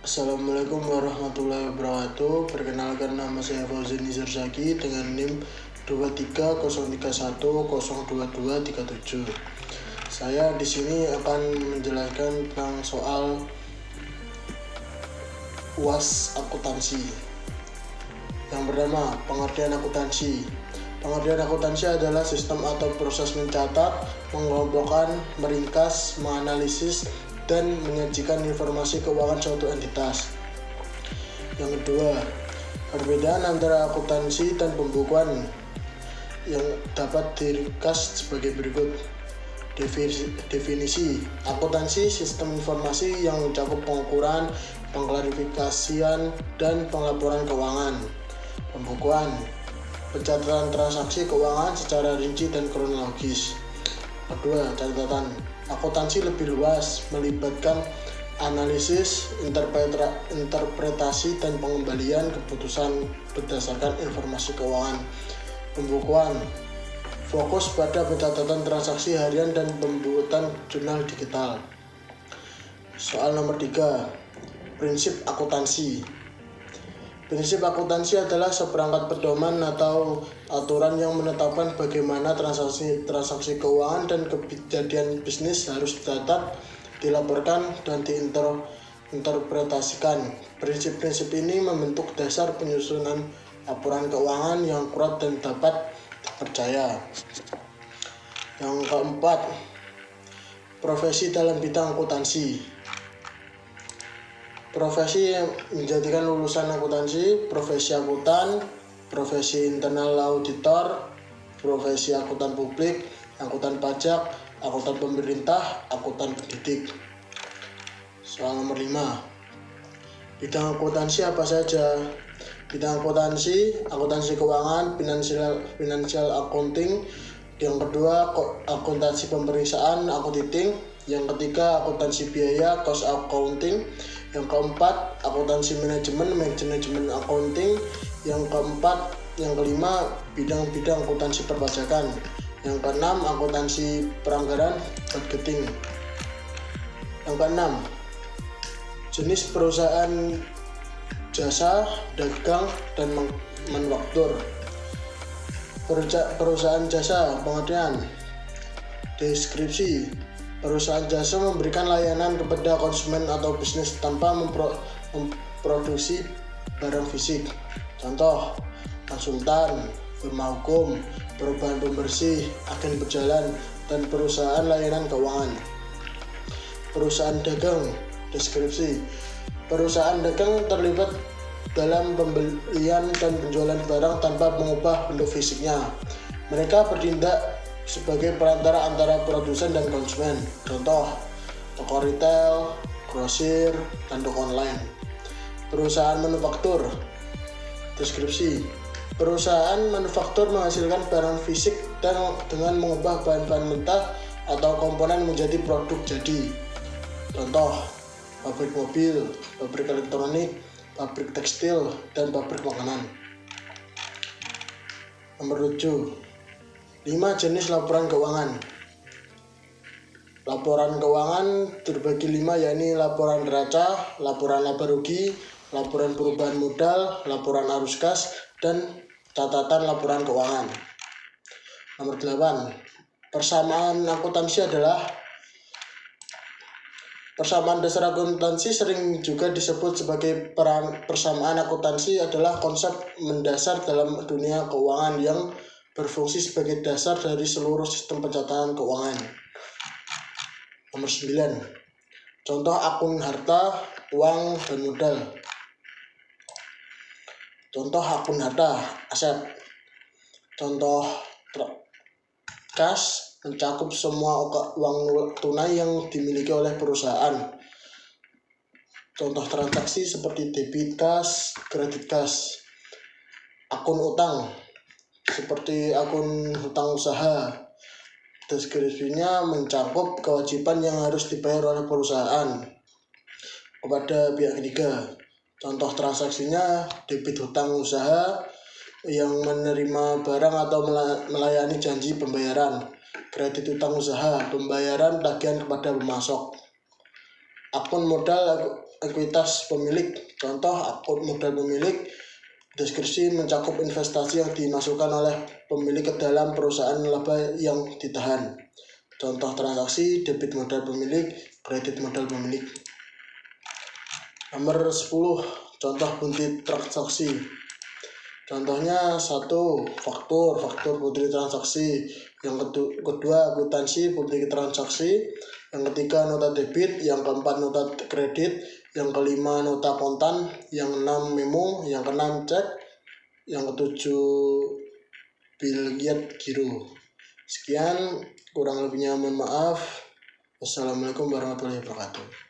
Assalamualaikum warahmatullahi wabarakatuh. Perkenalkan, nama saya Fauzan Nizar Zaki dengan NIM 2301022237. Saya di sini akan menjelaskan tentang soal UAS akuntansi. Yang pertama, pengertian akuntansi. Pengertian akuntansi adalah sistem atau proses mencatat, mengelompokkan, meringkas, menganalisis, dan menyajikan informasi keuangan suatu entitas. Yang kedua, perbedaan antara akuntansi dan pembukuan yang dapat diringkas sebagai berikut. Definisi akuntansi: sistem informasi yang mencakup pengukuran, pengklarifikasian, dan pelaporan keuangan. Pembukuan: pencatatan transaksi keuangan secara rinci dan kronologis. Kedua, catatan. Akuntansi lebih luas, melibatkan analisis, interpretasi, dan pengembalian keputusan berdasarkan informasi keuangan. Pembukuan fokus pada pencatatan transaksi harian dan pembuatan jurnal digital. Soal nomor 3, prinsip akuntansi. Prinsip akuntansi adalah seperangkat pedoman atau aturan yang menetapkan bagaimana transaksi keuangan dan kejadian bisnis harus dicatat, dilaporkan, dan diinterpretasikan. Prinsip-prinsip ini membentuk dasar penyusunan laporan keuangan yang akurat dan dapat dipercaya. Yang keempat, profesi dalam bidang akuntansi. Profesi yang menjadikan lulusan akuntansi: profesi akuntan, profesi internal auditor, profesi akuntan publik, akuntan pajak, akuntan pemerintah, akuntan pendidik. Soal nomor 5, bidang akuntansi apa saja? Bidang akuntansi: akuntansi keuangan, financial accounting. Yang kedua, akuntansi pemeriksaan, auditing. Yang ketiga, akuntansi biaya, cost accounting. Yang keempat, akuntansi manajemen accounting. Yang kelima, bidang akuntansi perpajakan. Yang keenam, akuntansi peranggaran, budgeting. Yang keenam, jenis perusahaan jasa, dagang, dan manufaktur. Perusahaan jasa, pengertian. Deskripsi: perusahaan jasa memberikan layanan kepada konsumen atau bisnis tanpa memproduksi barang fisik. Contoh: konsultan, firma hukum, perubahan pembersih, agen berjalan, dan perusahaan layanan keuangan. Perusahaan dagang. Deskripsi: perusahaan dagang terlibat dalam pembelian dan penjualan barang tanpa mengubah bentuk fisiknya. Mereka bertindak sebagai perantara antara produsen dan konsumen. Contoh: toko retail, grosir, dan toko online. Perusahaan manufaktur. Deskripsi: perusahaan manufaktur menghasilkan barang fisik dengan mengubah bahan-bahan mentah atau komponen menjadi produk jadi. Contoh: pabrik mobil, pabrik elektronik, pabrik tekstil, dan pabrik makanan. Nomor 7, 5 jenis laporan keuangan. Laporan keuangan terbagi 5, yakni laporan neraca, laporan laba rugi, laporan perubahan modal, laporan arus kas, dan catatan laporan keuangan. Nomor 8, persamaan akuntansi adalah. Persamaan dasar akuntansi sering juga disebut sebagai persamaan akuntansi adalah konsep mendasar dalam dunia keuangan yang berfungsi sebagai dasar dari seluruh sistem pencatatan keuangan. Nomor 9, contoh akun harta, uang, dan modal. Contoh akun harta, aset. Contoh kas mencakup semua uang tunai yang dimiliki oleh perusahaan. Contoh transaksi seperti debit kas, kredit kas. Akun utang seperti akun hutang usaha. Deskripsinya mencakup kewajiban yang harus dibayar oleh perusahaan kepada pihak ketiga. Contoh transaksinya: debit hutang usaha yang menerima barang atau melayani janji pembayaran. Kredit hutang usaha, pembayaran tagihan kepada pemasok. akun modal ekuitas pemilik. Contoh akun modal pemilik. Deskripsi mencakup investasi yang dimasukkan oleh pemilik ke dalam perusahaan laba yang ditahan. Contoh transaksi debit modal pemilik, kredit modal pemilik. Nomor 10, contoh bunti transaksi. Contohnya 1. Faktur bunti transaksi. Yang kedua akuntansi bunti transaksi. Yang ketiga nota debit. Yang keempat nota kredit. Yang kelima nota kontan. Yang enam memo. Yang keenam cek. Yang ketujuh bilgiat giro. Sekian, kurang lebihnya mohon maaf. Wassalamualaikum warahmatullahi wabarakatuh.